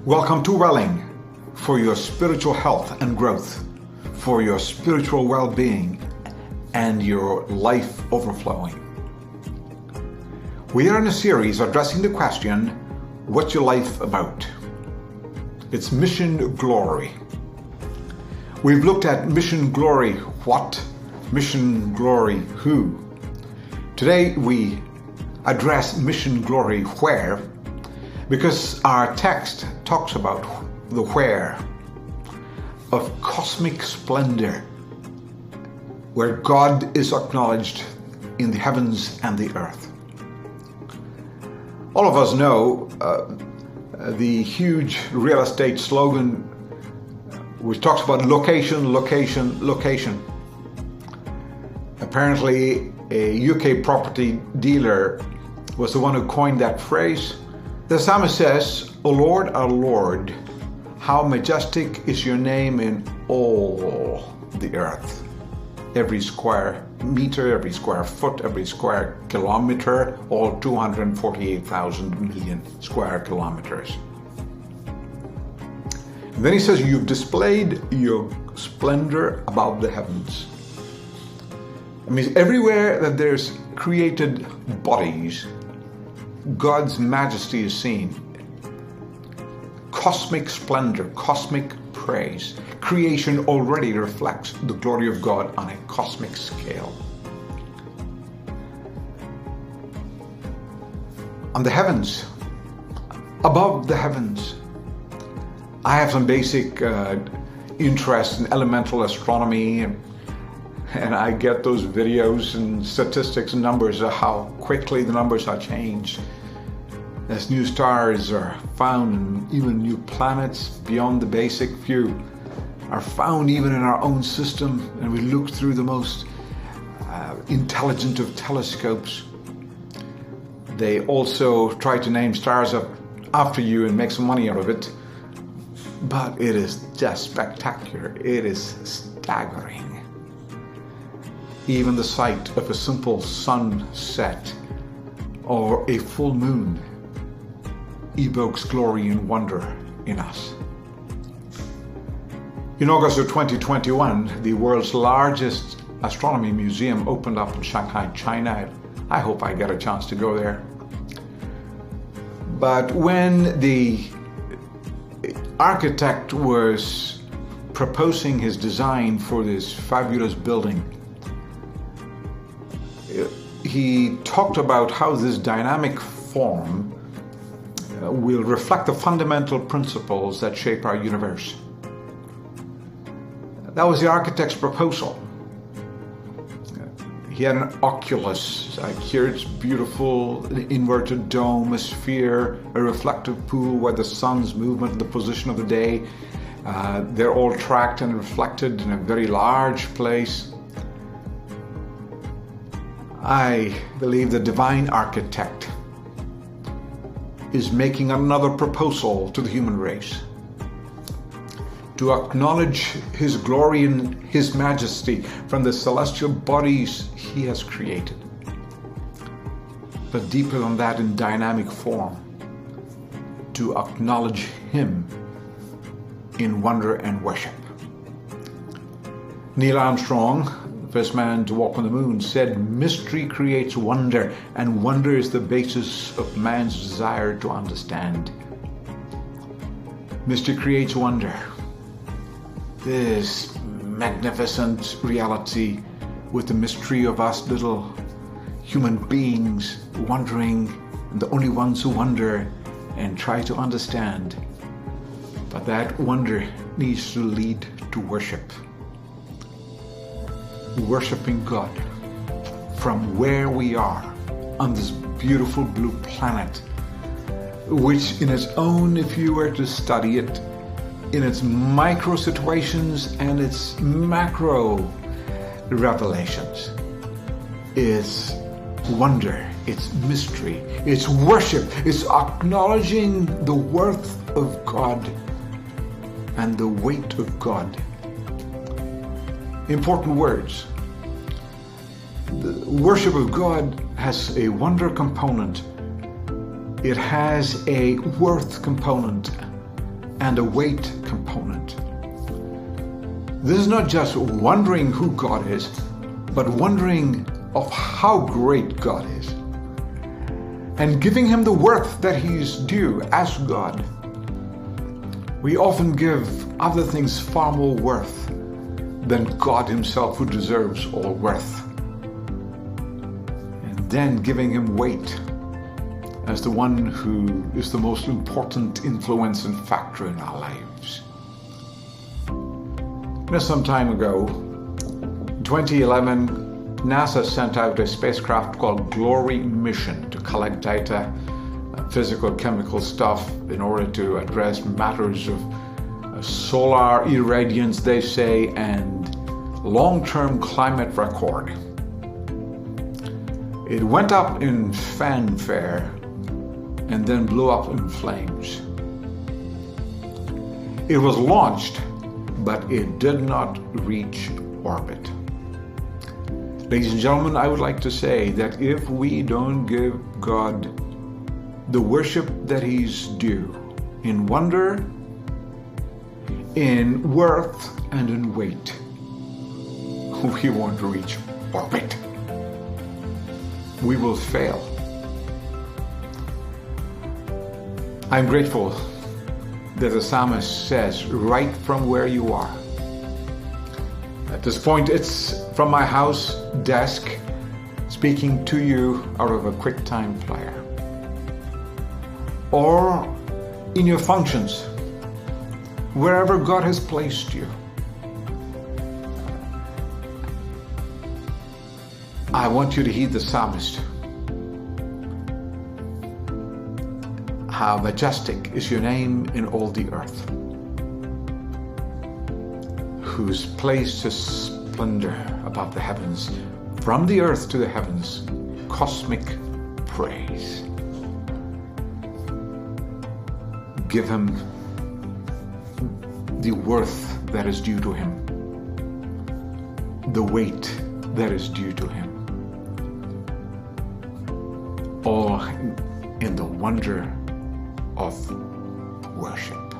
Welcome to Welling, for your spiritual health and growth, for your spiritual well-being and your life overflowing. We are in a series addressing the question, what's your life about? It's mission glory. We've looked at mission glory what, mission glory who. Today we address mission glory where, because our text talks about the where of cosmic splendor, where God is acknowledged in the heavens and the earth. All of us know the huge real estate slogan which talks about location, location, location. Apparently a UK property dealer was the one who coined that phrase. The psalmist says, O Lord, our Lord, how majestic is your name in all the earth. Every square meter, every square foot, every square kilometer, all 248,000 million square kilometers. And then he says, you've displayed your splendor above the heavens. It means everywhere that there's created bodies, God's majesty is seen. Cosmic splendor, cosmic praise. Creation already reflects the glory of God on a cosmic scale. On the heavens, above the heavens, I have some basic interest in elemental astronomy, and I get those videos and statistics and numbers of how quickly the numbers are changed as new stars are found and even new planets beyond the basic few are found even in our own system, and we look through the most intelligent of telescopes. They also try to name stars after you and make some money out of it, but it is just spectacular. It is staggering. Even the sight of a simple sunset or a full moon evokes glory and wonder in us. In August of 2021, the world's largest astronomy museum opened up in Shanghai, China. I hope I get a chance to go there. But when the architect was proposing his design for this fabulous building, he talked about how this dynamic form will reflect the fundamental principles that shape our universe. That was the architect's proposal. He had an oculus. Here it's beautiful, an inverted dome, a sphere, a reflective pool where the sun's movement, the position of the day, they're all tracked and reflected in a very large place. I believe the divine architect is making another proposal to the human race, to acknowledge his glory and his majesty from the celestial bodies he has created. But deeper than that, in dynamic form, to acknowledge him in wonder and worship. Neil Armstrong, first man to walk on the moon, said, mystery creates wonder, and wonder is the basis of man's desire to understand. Mystery creates wonder. This magnificent reality with the mystery of us little human beings wondering, and the only ones who wonder and try to understand. But that wonder needs to lead to worship. Worshiping God from where we are on this beautiful blue planet, which in its own, if you were to study it, in its micro situations and its macro revelations, is wonder, it's mystery, it's worship, it's acknowledging the worth of God and the weight of God. Important words. The worship of God has a wonder component. It has a worth component and a weight component. This is not just wondering who God is, but wondering of how great God is, and giving him the worth that he's due as God. We often give other things far more worth than God himself, who deserves all worth. And then giving him weight as the one who is the most important influence and factor in our lives. Some time ago, 2011, NASA sent out a spacecraft called Glory Mission to collect data, physical, chemical stuff, in order to address matters of solar irradiance, they say, and long-term climate record. It went up in fanfare and then blew up in flames. It was launched, but it did not reach orbit. Ladies and gentlemen, I would like to say that if we don't give God the worship that he's due in wonder, in worth, and in weight, we won't reach orbit. We will fail. I'm grateful that the psalmist says, right from where you are. At this point, it's from my house desk, speaking to you out of a QuickTime player, or in your functions, wherever God has placed you. I want you to heed the psalmist. How majestic is your name in all the earth, who's placed his splendor above the heavens, from the earth to the heavens, cosmic praise. Give him the worth that is due to him, the weight that is due to him, all in the wonder of worship.